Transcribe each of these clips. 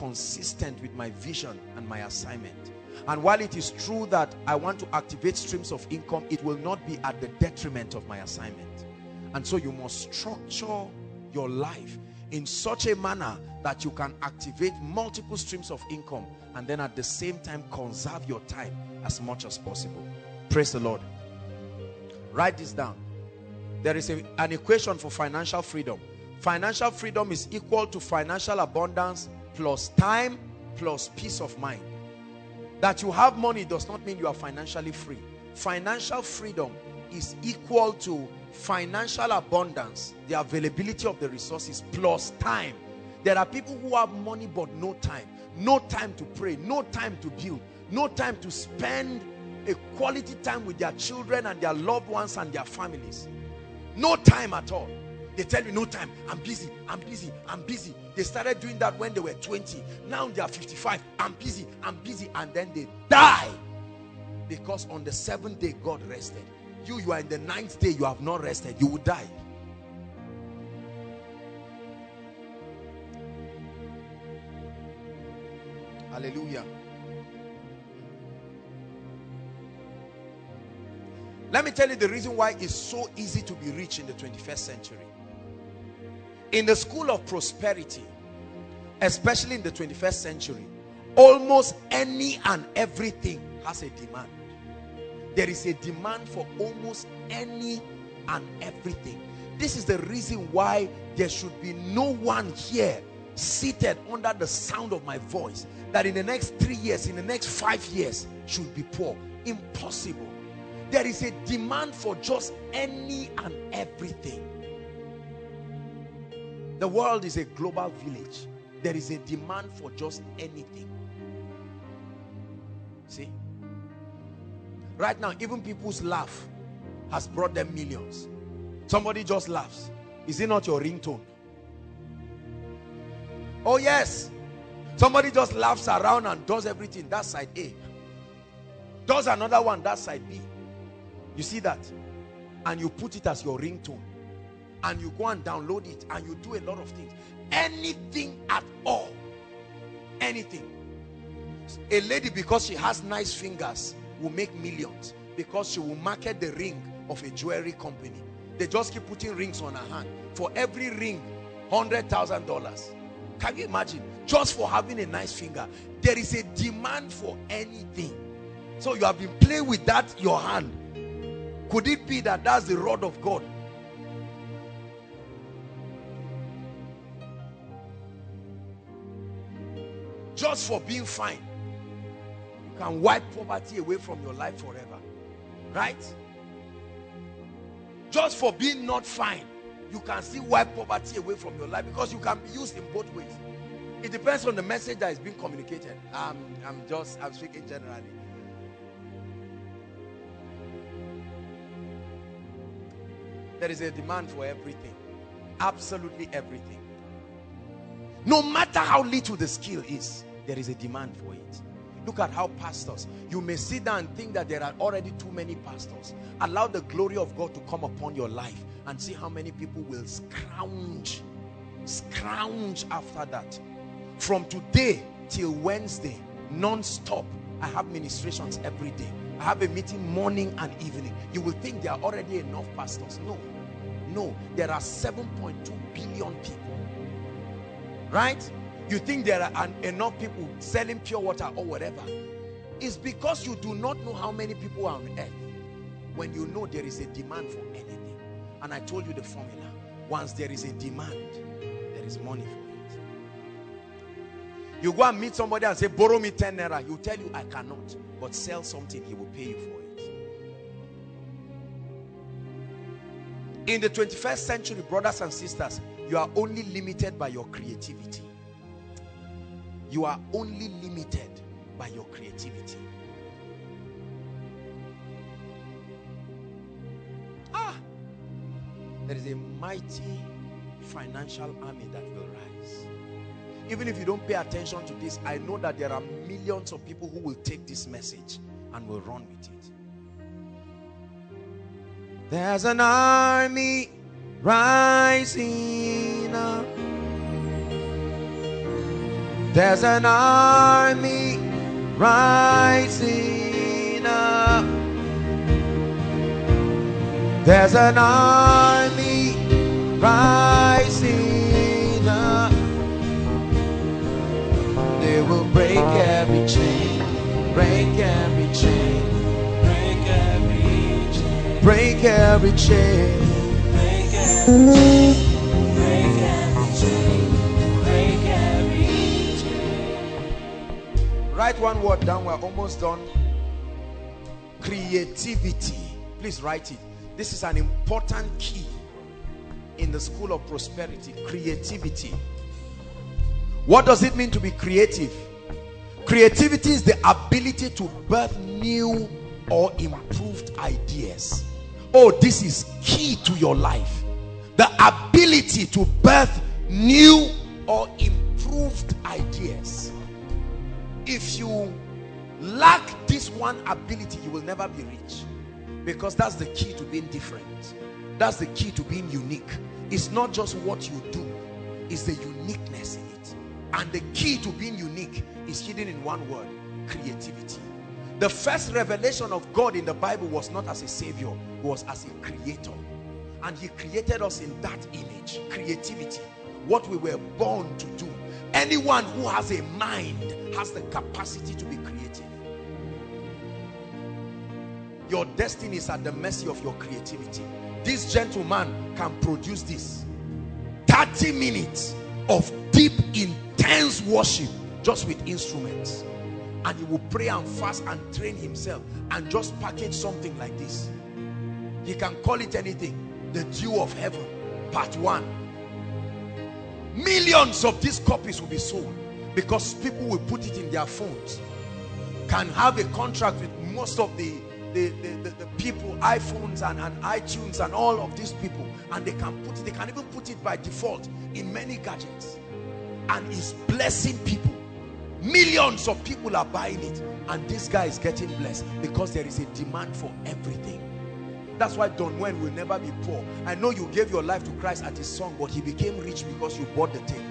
consistent with my vision and my assignment. And while it is true that I want to activate streams of income, it will not be at the detriment of my assignment. And so you must structure your life in such a manner that you can activate multiple streams of income and then at the same time conserve your time as much as possible. Praise the Lord. Write this down. There is an equation for financial freedom. Financial freedom is equal to financial abundance plus time plus peace of mind. That you have money does not mean you are financially free. Financial freedom is equal to financial abundance, the availability of the resources, plus time. There are people who have money but no time. No time to pray, no time to build, no time to spend a quality time with their children and their loved ones and their families. No time at all. They tell you no time, I'm busy, I'm busy, I'm busy. They started doing that when they were 20. Now they are 55, I'm busy, and then they die. Because on the 7th day God rested. You are in the 9th day, you have not rested, you will die. Hallelujah. Let me tell you the reason why it's so easy to be rich in the 21st century. In the school of prosperity, especially in the 21st century, almost any and everything has a demand. There is a demand for almost any and everything. This is the reason why there should be no one here seated under the sound of my voice that in the next 3 years, in the next 5 years should be poor. Impossible. There is a demand for just any and everything. The world is a global village. There is a demand for just anything. See? Right now, even people's laugh has brought them millions. Somebody just laughs. Is it not your ringtone? Oh yes. Somebody just laughs around and does everything. That's side A. Does another one. That's side B. You see that? And you put it as your ringtone. And you go and download it. And you do a lot of things. Anything at all. Anything. A lady, because she has nice fingers, will make millions. Because she will market the ring of a jewelry company. They just keep putting rings on her hand. For every ring, $100,000. Can you imagine? Just for having a nice finger. There is a demand for anything. So you have been playing with that, your hand. Could it be that that's the rod of God? Just for being fine. You can wipe poverty away from your life forever. Right? Just for being not fine, you can still wipe poverty away from your life, because you can be used in both ways. It depends on the message that is being communicated. I'm speaking generally. There is a demand for everything. Absolutely everything. No matter how little the skill is, there is a demand for it. Look at how pastors, you may sit down and think that there are already too many pastors. Allow the glory of God to come upon your life and see how many people will scrounge after that. From today till Wednesday, non-stop, I have ministrations every day. I have a meeting morning and evening. You will think there are already enough pastors. No, there are 7.2 billion people. Right? You think there are enough people selling pure water or whatever. It's because you do not know how many people are on earth. When you know there is a demand for anything. And I told you the formula. Once there is a demand, there is money for it. You go and meet somebody and say, borrow me 10 naira. He'll tell you, I cannot. But sell something, he will pay you for it. In the 21st century, brothers and sisters, you are only limited by your creativity. You are only limited by your creativity. There is a mighty financial army that will rise. Even if you don't pay attention to this, I know that there are millions of people who will take this message and will run with it. There's an army rising up. There's an army rising up. There's an army rising up. They will break every chain, break every chain, break every chain, break every chain, break every chain, break every chain, break every chain. Write one word down, we're almost done. Creativity. Please write it. This is an important key in the school of prosperity. Creativity. What does it mean to be creative? Creativity is the ability to birth new or improved ideas. Oh, this is key to your life. The ability to birth new or improved ideas. If you lack this one ability, you will never be rich. Because that's the key to being different. That's the key to being unique. It's not just what you do, it's the uniqueness in it. And the key to being unique is hidden in one word: creativity. The first revelation of God in the Bible was not as a savior, it was as a creator. And he created us in that image. Creativity, what we were born to do. Anyone who has a mind has the capacity to be creative. Your destiny is at the mercy of your creativity. This gentleman can produce this 30 minutes of deep, intense worship just with instruments, and he will pray and fast and train himself and just package something like this. He can call it anything. The Dew of Heaven Part 1. Millions of these copies will be sold because people will put it in their phones. Can have a contract with most of the people, iPhones and iTunes and all of these people, and they can put it, they can even put it by default in many gadgets, and it's blessing people. Millions of people are buying it, and this guy is getting blessed because there is a demand for everything. That's why Don Wen will never be poor. I know you gave your life to Christ at his song, but he became rich because you bought the thing.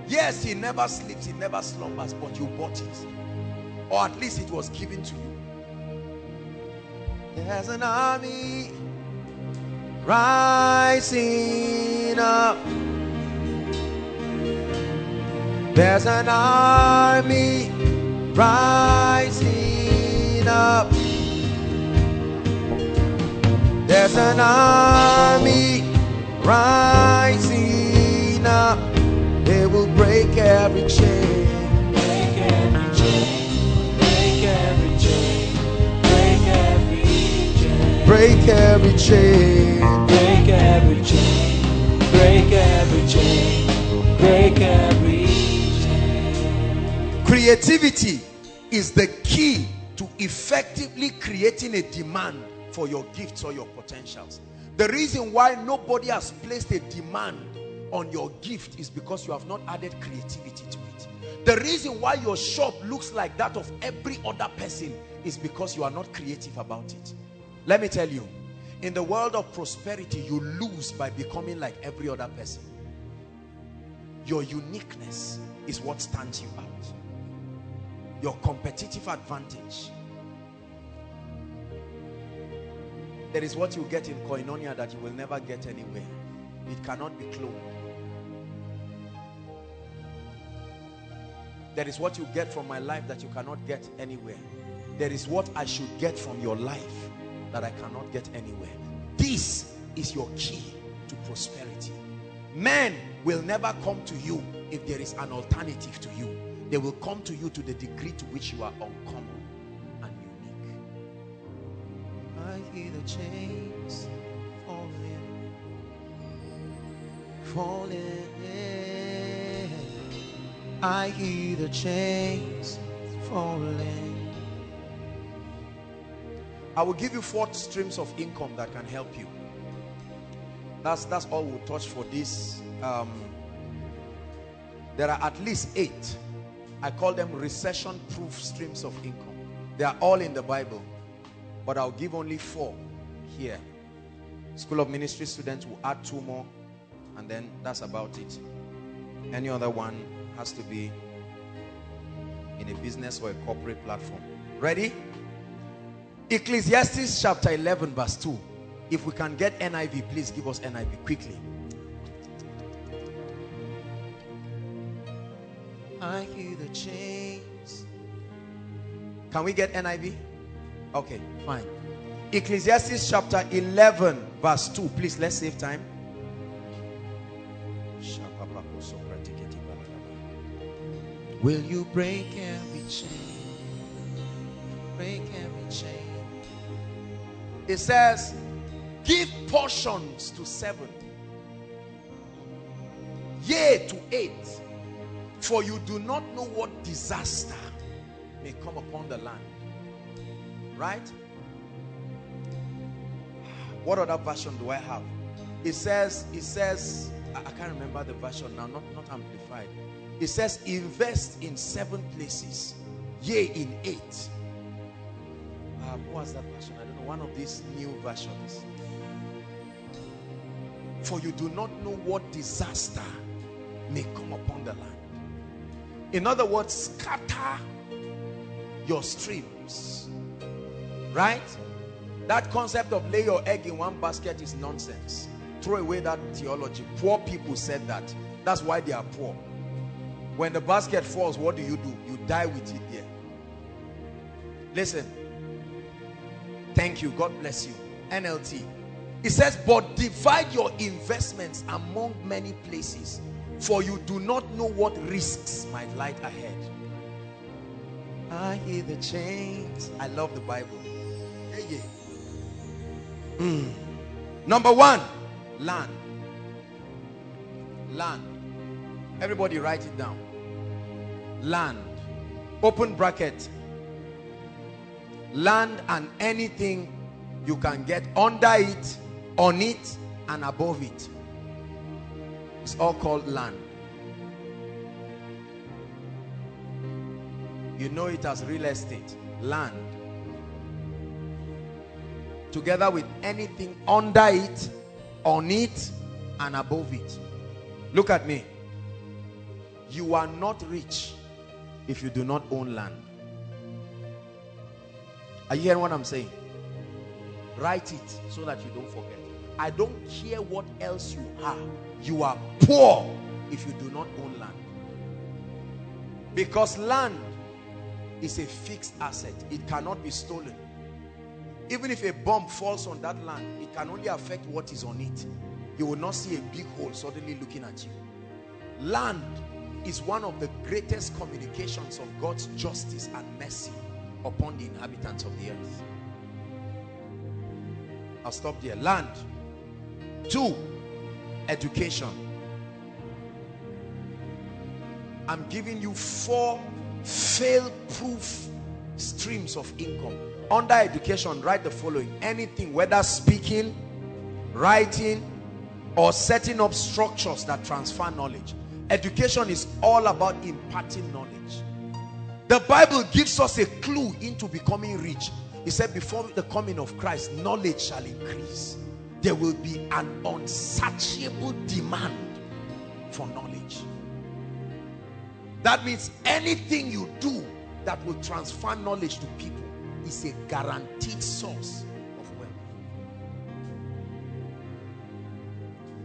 Yes, he never sleeps, he never slumbers, but you bought it, or at least it was given to you. There's an army rising up. There's an army rising up. There's an army rising up. They will break every chain. Break every chain. Break every chain. Break every chain. Break every chain. Break every chain. Break every chain. Break every chain. Creativity is the key to effectively creating a demand for your gifts or your potentials. The reason why nobody has placed a demand on your gift is because you have not added creativity to it. The reason why your shop looks like that of every other person is because you are not creative about it. Let me tell you, in the world of prosperity, you lose by becoming like every other person. Your uniqueness is what stands you out. Your competitive advantage. There is what you get in Koinonia that you will never get anywhere. It cannot be cloned. There is what you get from my life that you cannot get anywhere. There is what I should get from your life that I cannot get anywhere. This is your key to prosperity. Men will never come to you if there is an alternative to you. They will come to you to the degree to which you are uncommon and unique. I hear the chains falling, falling. I hear the chains falling. I will give you 4 streams of income that can help you. That's all we'll touch for this. There are at least 8. I call them recession-proof streams of income. They are all in the Bible, but I'll give only 4 here. School of Ministry students will add 2 more, and then that's about it. Any other one Has to be in a business or a corporate platform. Ready? Ecclesiastes chapter 11 verse 2. If we can get NIV, please give us NIV quickly. I hear the chains. Can we get NIV? Okay, fine. Ecclesiastes chapter 11 verse 2. Please, let's save time. Will you break every chain? Break every chain. It says, give portions to 7, yea to 8, for you do not know what disaster may come upon the land. Right? What other version do I have? It says, I can't remember the version now, not amplified. It says, invest in 7 places, yea in 8. What was that version? I don't know, one of these new versions. For you do not know what disaster may come upon the land. In other words, scatter your streams. Right? That concept of lay your egg in one basket is nonsense. Throw away that theology. Poor people said that. That's why they are poor. When the basket falls, what do? You die with it there. Listen. Thank you. God bless you. NLT. It says, but divide your investments among many places, for you do not know what risks might lie ahead. I hear the chains. I love the Bible. Yeah, yeah. Number 1, land. Land. Everybody write it down. Land. Open bracket. Land and anything you can get under it, on it, and above it. It's all called land. You know it as real estate. Land. Together with anything under it, on it, and above it. Look at me. You are not rich if you do not own land. Are you hearing what I'm saying? Write it so that you don't forget. I don't care what else you are. You are poor if you do not own land. Because land is a fixed asset. It cannot be stolen. Even if a bomb falls on that land, it can only affect what is on it. You will not see a big hole suddenly looking at you. Land is one of the greatest communications of God's justice and mercy upon the inhabitants of the earth. I'll stop there. Land. 2, education. I'm giving you 4 fail-proof streams of income. Under education, write the following. Anything, whether speaking, writing, or setting up structures that transfer knowledge. Education is all about imparting knowledge. The Bible gives us a clue into becoming rich. It said, before the coming of Christ, knowledge shall increase. There will be an unsatiable demand for knowledge. That means anything you do that will transfer knowledge to people is a guaranteed source of wealth.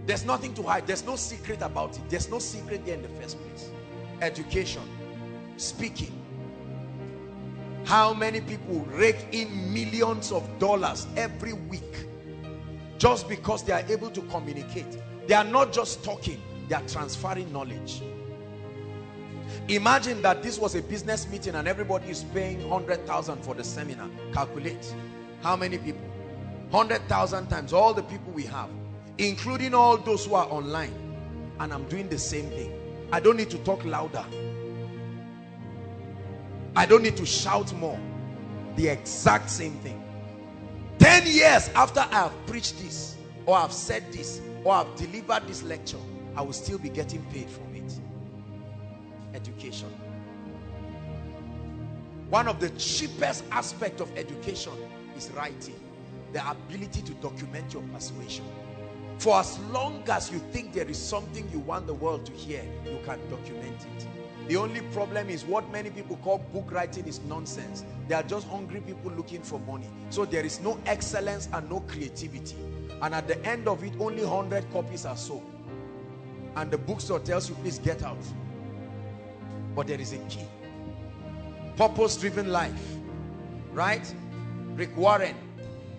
There's nothing to hide. There's no secret about it. There's no secret there in the first place. Education, speaking. How many people rake in millions of dollars every week just because they are able to communicate? They are not just talking, they are transferring knowledge. Imagine that this was a business meeting and everybody is paying 100,000 for the seminar. Calculate how many people. 100,000 times all the people we have, including all those who are online. And I'm doing the same thing. I don't need to talk louder. I don't need to shout more. The exact same thing. 10 years after I have preached this, or I've said this, or I've delivered this lecture, I will still be getting paid from it. Education. One of the cheapest aspects of education is writing. The ability to document your persuasion. For as long as you think there is something you want the world to hear, you can document it. The only problem is what many people call book writing is nonsense. They are just hungry people looking for money. So there is no excellence and no creativity. And at the end of it, only 100 copies are sold. And the bookstore tells you, please get out. But there is a key. Purpose-driven life. Right? Rick Warren,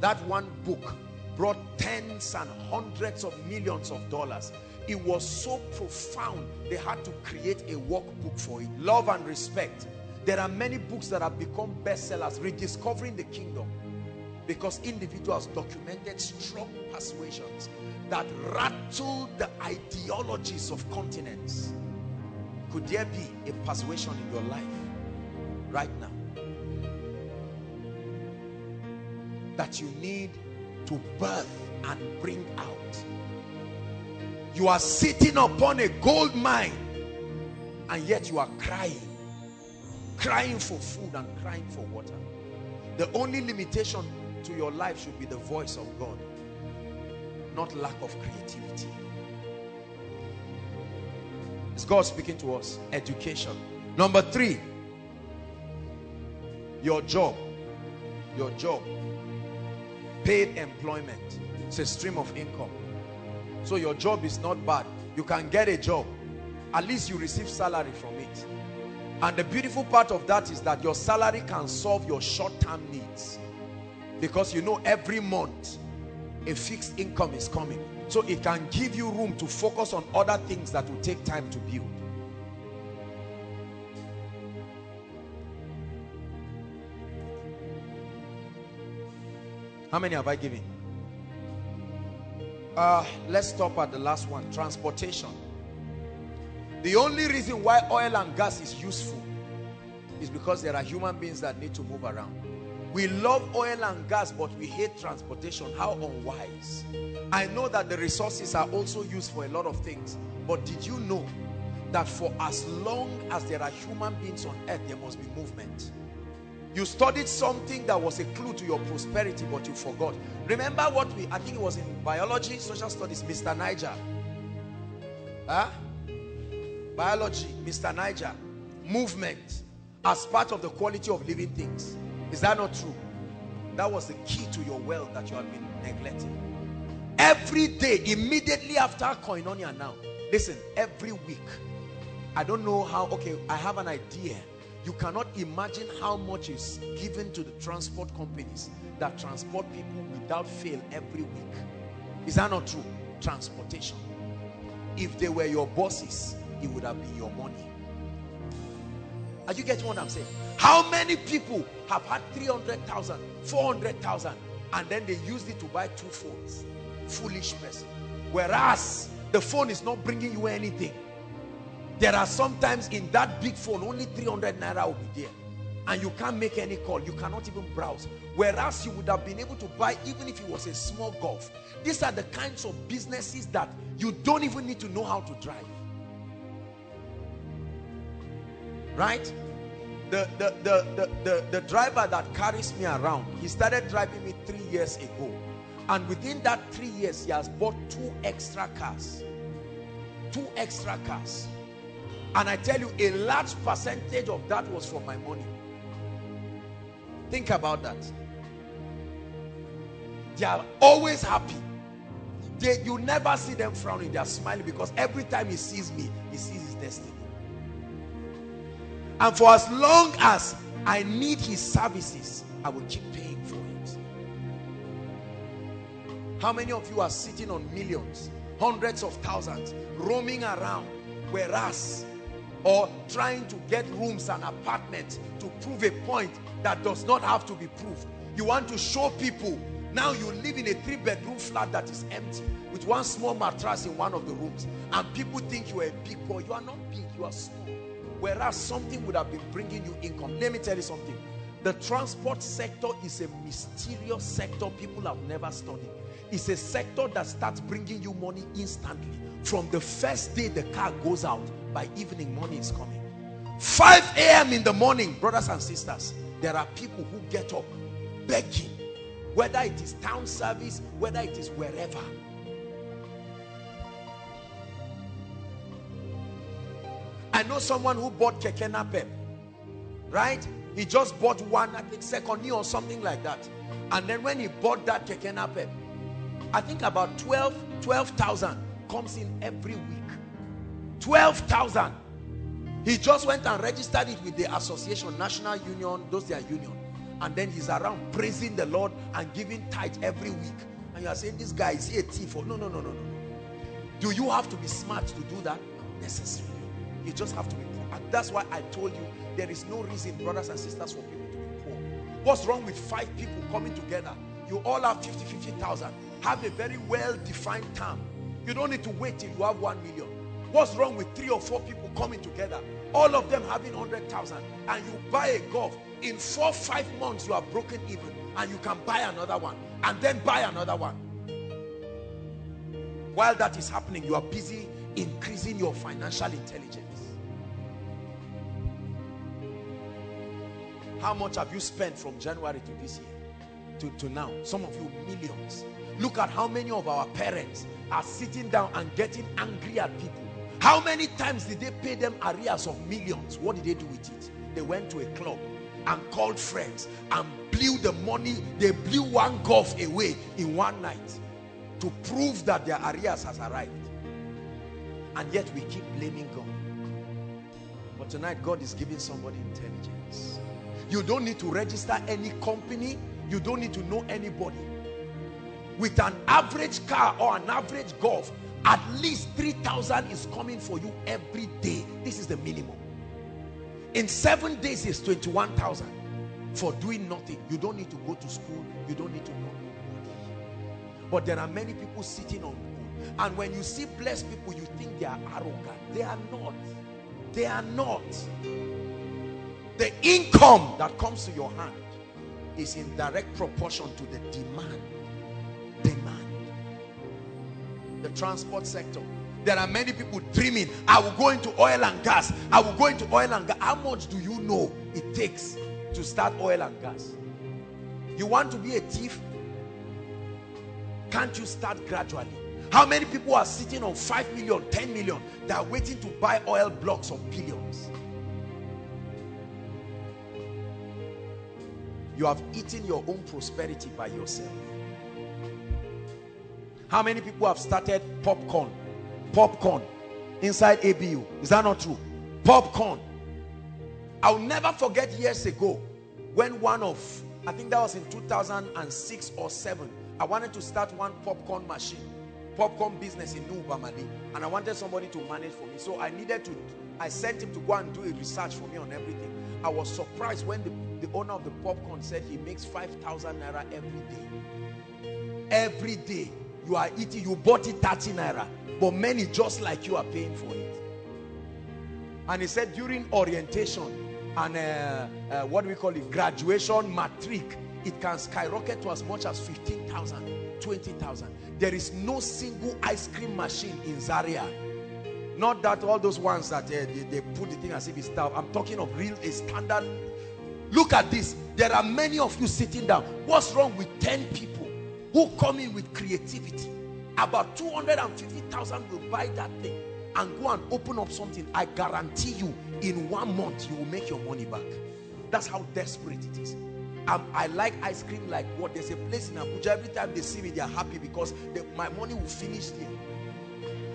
that one book brought tens and hundreds of millions of dollars. It was so profound, they had to create a workbook for it. Love and Respect. There are many books that have become bestsellers, Rediscovering the Kingdom, because individuals documented strong persuasions that rattled the ideologies of continents. Could there be a persuasion in your life right now that you need to birth and bring out? You are sitting upon a gold mine and yet you are crying for food and crying for water. The only limitation to your life should be the voice of God, not lack of creativity. Is God speaking to us? Education. Number 3, your job. Your job. Paid employment. It's a stream of income. So your job is not bad. You can get a job. At least you receive salary from it. And the beautiful part of that is that your salary can solve your short-term needs. Because you know every month a fixed income is coming. So it can give you room to focus on other things that will take time to build. How many have I given? Let's stop at the last one. Transportation. The only reason why oil and gas is useful is because there are human beings that need to move around. We love oil and gas, but we hate transportation. How unwise. I know that the resources are also used for a lot of things, but did you know that for as long as there are human beings on earth, there must be movement? You studied something that was a clue to your prosperity, but you forgot. Remember what I think it was in biology, social studies, Mr. Niger. Huh? Biology, Mr. Niger. Movement as part of the quality of living things. Is that not true? That was the key to your wealth that you have been neglecting. Every day, immediately after Koinonia now, listen, every week, I don't know how, okay, I have an idea. You cannot imagine how much is given to the transport companies that transport people without fail every week. Is that not true? Transportation. If they were your bosses, it would have been your money. Are you getting what I'm saying? How many people have had 300,000, 400,000, and then they used it to buy 2 phones? Foolish person. Whereas the phone is not bringing you anything. There are sometimes in that big phone, only 300 naira will be there. And you can't make any call. You cannot even browse. Whereas you would have been able to buy even if it was a small Golf. These are the kinds of businesses that you don't even need to know how to drive. Right? The driver that carries me around, he started driving me 3 years ago. And within that 3 years, he has bought 2 extra cars. 2 extra cars. And I tell you, a large percentage of that was from my money. Think about that. They are always happy. You never see them frowning. They are smiling because every time he sees me, he sees his destiny. And for as long as I need his services, I will keep paying for it. How many of you are sitting on millions, hundreds of thousands, roaming around, whereas or trying to get rooms and apartments to prove a point that does not have to be proved? You want to show people, now you live in a 3-bedroom flat that is empty with 1 small mattress in one of the rooms, and people think you are a big boy. You are not big, you are small. Whereas something would have been bringing you income. Let me tell you something. The transport sector is a mysterious sector people have never studied. It's a sector that starts bringing you money instantly. From the first day the car goes out, by evening money is coming. 5 a.m. in the morning, brothers and sisters, there are people who get up begging, whether it is town service, whether it is wherever. And know someone who bought Keke Napep, right? He just bought one, I think second year or something like that. And then when he bought that Keke Napep, I think about 12,000 comes in every week. 12,000. He just went and registered it with the association, National Union, those their union. And then he's around praising the Lord and giving tithe every week. And you are saying, this guy, is he a thief? Or no. Do you have to be smart to do that? Not necessarily. You just have to be poor. And that's why I told you, there is no reason, brothers and sisters, for people to be poor. What's wrong with 5 people coming together? You all have 50,000. Have a very well-defined term. You don't need to wait till you have 1 million. What's wrong with 3 or 4 people coming together? All of them having 100,000. And you buy a golf. In 4-5 months, you are broken even. And you can buy another one. And then buy another one. While that is happening, you are busy increasing your financial intelligence. How much have you spent from January to this year? To now? Some of you, millions. Look at how many of our parents are sitting down and getting angry at people. How many times did they pay them arrears of millions? What did they do with it? They went to a club and called friends and blew the money. They blew one golf away in one night to prove that their arrears has arrived. And yet we keep blaming God. But tonight God is giving somebody intelligence. You don't need to register any company. You don't need to know anybody. With an average car or an average golf, at least 3,000 is coming for you every day. This is the minimum. In 7 days is 21,000 for doing nothing. You don't need to go to school. You don't need to know nobody. But there are many people sitting on gold. And when you see blessed people, you think they are arrogant. They are not. They are not. The income that comes to your hand is in direct proportion to the demand. The transport sector. There are many people dreaming, I will go into oil and gas. I will go into oil and gas. How much do you know it takes to start oil and gas? You want to be a thief? Can't you start gradually? How many people are sitting on 5 million, 10 million? They are waiting to buy oil blocks of billions. You have eaten your own prosperity by yourself. How many people have started popcorn inside ABU? Is that not true? Popcorn. I'll never forget years ago when I think that was in 2006 or 7, I wanted to start one popcorn business in New Bamali, and I wanted somebody to manage for me. So I sent him to go and do a research for me on everything. I was surprised when the owner of the popcorn said he makes 5,000 naira every day. Every day. You are eating, you bought it 30 naira, but many just like you are paying for it. And he said during orientation and what do we call it, graduation, matric, it can skyrocket to as much as 15,000, 20,000. There is no single ice cream machine in Zaria. Not that all those ones that they put the thing as if it's stuff. I'm talking of real, a standard. Look at this. There are many of you sitting down. What's wrong with 10 people who come in with creativity? About 250,000 will buy that thing and go and open up something. I guarantee you, in 1 month, you will make your money back. That's how desperate it is. I like ice cream like what? There's a place in Abuja, every time they see me, they are happy because my money will finish there.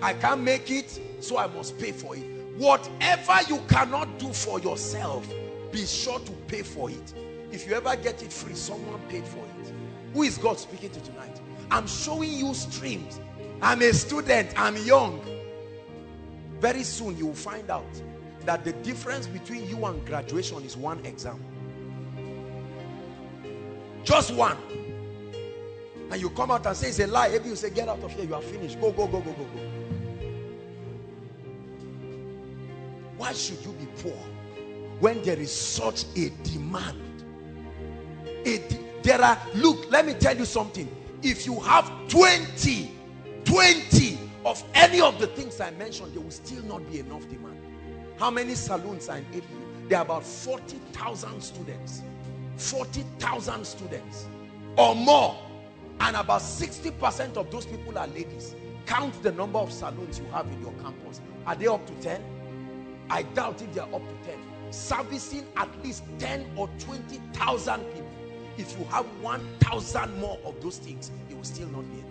I can't make it, so I must pay for it. Whatever you cannot do for yourself, be sure to pay for it. If you ever get it free, someone paid for it. Who is God speaking to tonight? I'm showing you streams. I'm a student, I'm young. Very soon you will find out that the difference between you and graduation is one exam. Just one. And you come out and say it's a lie. Maybe you say, get out of here, you are finished. Go. Why should you be poor when there is such a demand? Look, let me tell you something. If you have 20 of any of the things I mentioned, there will still not be enough demand. How many saloons are in ABU? There are about 40,000 students. 40,000 students or more. And about 60% of those people are ladies. Count the number of saloons you have in your campus. Are they up to 10? I doubt if they are up to 10. Servicing at least 10 or 20,000 people. If you have 1,000 more of those things, it will still not be enough.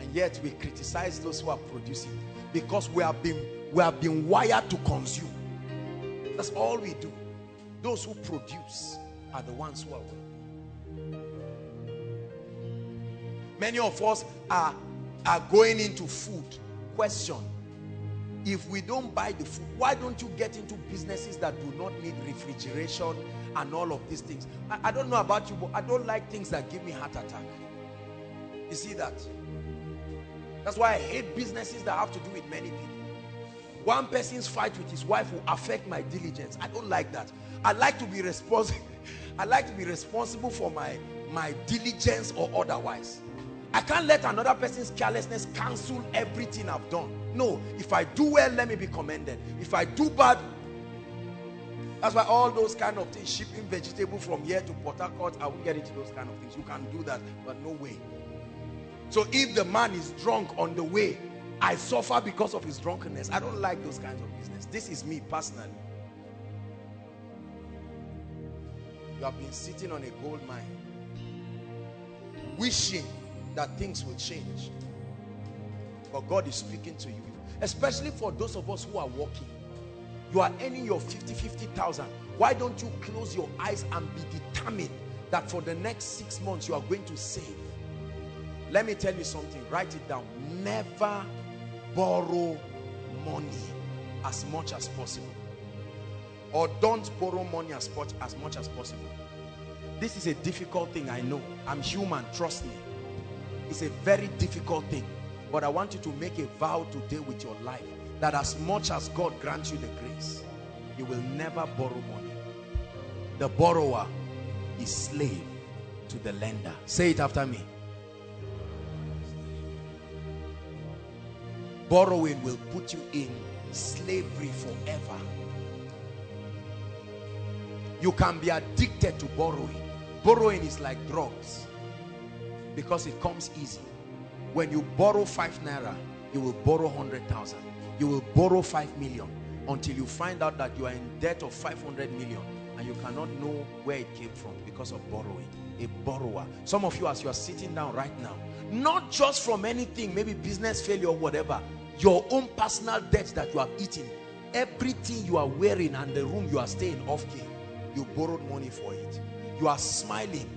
And yet we criticize those who are producing because we have been wired to consume. That's all we do. Those who produce are the ones who are working. Many of us are going into food. Question: if we don't buy the food, why don't you get into businesses that do not need refrigeration and all of these things? I don't know about you, but I don't like things that give me heart attack. You see that? That's why I hate businesses that have to do with many people. One person's fight with his wife will affect my diligence. I don't like that. I like to be responsible. I like to be responsible for my diligence or otherwise. I can't let another person's carelessness cancel everything I've done. No, if I do well, let me be commended. If I do bad, that's why all those kind of things, shipping vegetable from here to Port Harcourt, I won't get into those kind of things. You can do that, but no way. So if the man is drunk on the way, I suffer because of his drunkenness. I don't like those kinds of business. This is me personally. You have been sitting on a gold mine, wishing that things will change. But God is speaking to you. Especially for those of us who are working. You are earning your 50,000. Why don't you close your eyes and be determined that for the next 6 months you are going to save? Let me tell you something. Write it down. Never borrow money as much as possible. Or don't borrow money as much as possible. This is a difficult thing, I know. I'm human, trust me. It's a very difficult thing. But I want you to make a vow today with your life that as much as God grants you the grace, you will never borrow money. The borrower is slave to the lender. Say it after me. Borrowing will put you in slavery forever. You can be addicted to borrowing. Borrowing is like drugs because it comes easy. When you borrow 5 naira, you will borrow 100,000. You will borrow 5 million until you find out that you are in debt of 500 million and you cannot know where it came from because of borrowing. A borrower. Some of you, as you are sitting down right now, not just from anything, maybe business failure or whatever, your own personal debt that you have eaten, everything you are wearing and the room you are staying off key, you borrowed money for it. You are smiling,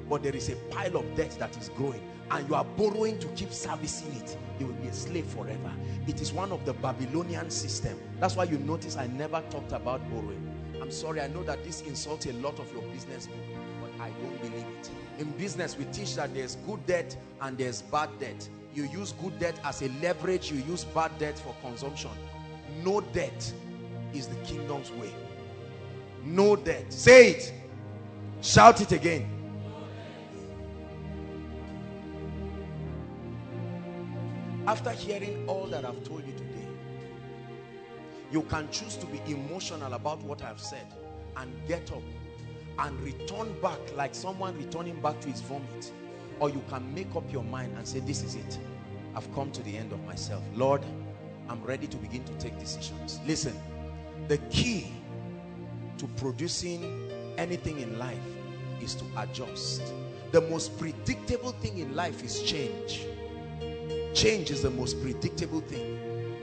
but there is a pile of debt that is growing and you are borrowing to keep servicing it. You will be a slave forever. It is one of the Babylonian system. That's why you notice I never talked about borrowing. I'm sorry, I know that this insults a lot of your business book, but I don't believe it. In business, we teach that there's good debt and there's bad debt. You use good debt as a leverage, you use bad debt for consumption. No debt is the kingdom's way. No debt. Say it. Shout it again. After hearing all that I've told you today, you can choose to be emotional about what I've said and get up and return back like someone returning back to his vomit. Or you can make up your mind and say, this is it. I've come to the end of myself. Lord, I'm ready to begin to take decisions. Listen, the key to producing anything in life is to adjust. The most predictable thing in life is change. Change is the most predictable thing.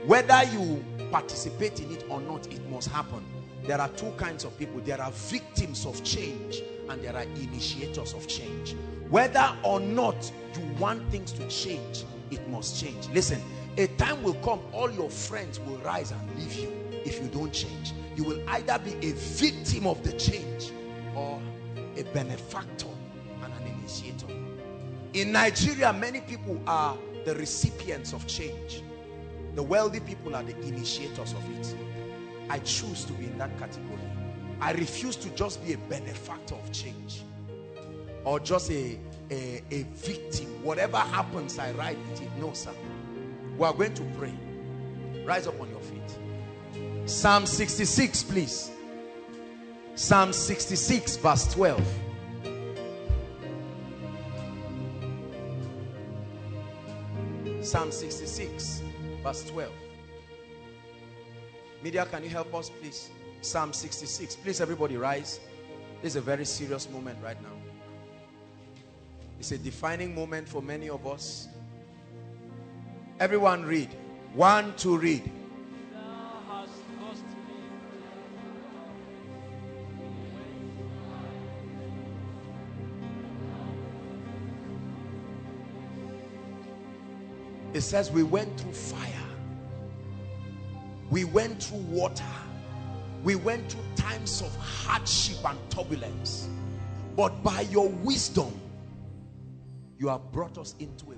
Whether you participate in it or not, it must happen. There are two kinds of people. There are victims of change and there are initiators of change. Whether or not you want things to change, it must change. Listen, a time will come, all your friends will rise and leave you if you don't change. You will either be a victim of the change or a benefactor and an initiator. In Nigeria, many people are the recipients of change. The wealthy people are the initiators of it. I choose to be in that category. I refuse to just be a benefactor of change or just a victim. Whatever happens, I ride with it. No, sir. We are going to pray. Rise up on your feet. Psalm 66, please. Psalm 66, verse 12. Psalm 66 Verse 12. Media, can you help us, please? Psalm 66. Please, everybody rise. This is a very serious moment right now. It's a defining moment for many of us. Everyone read. 1, 2, read. It says we went through fire. We went through water. We went through times of hardship and turbulence. But by your wisdom, you have brought us into a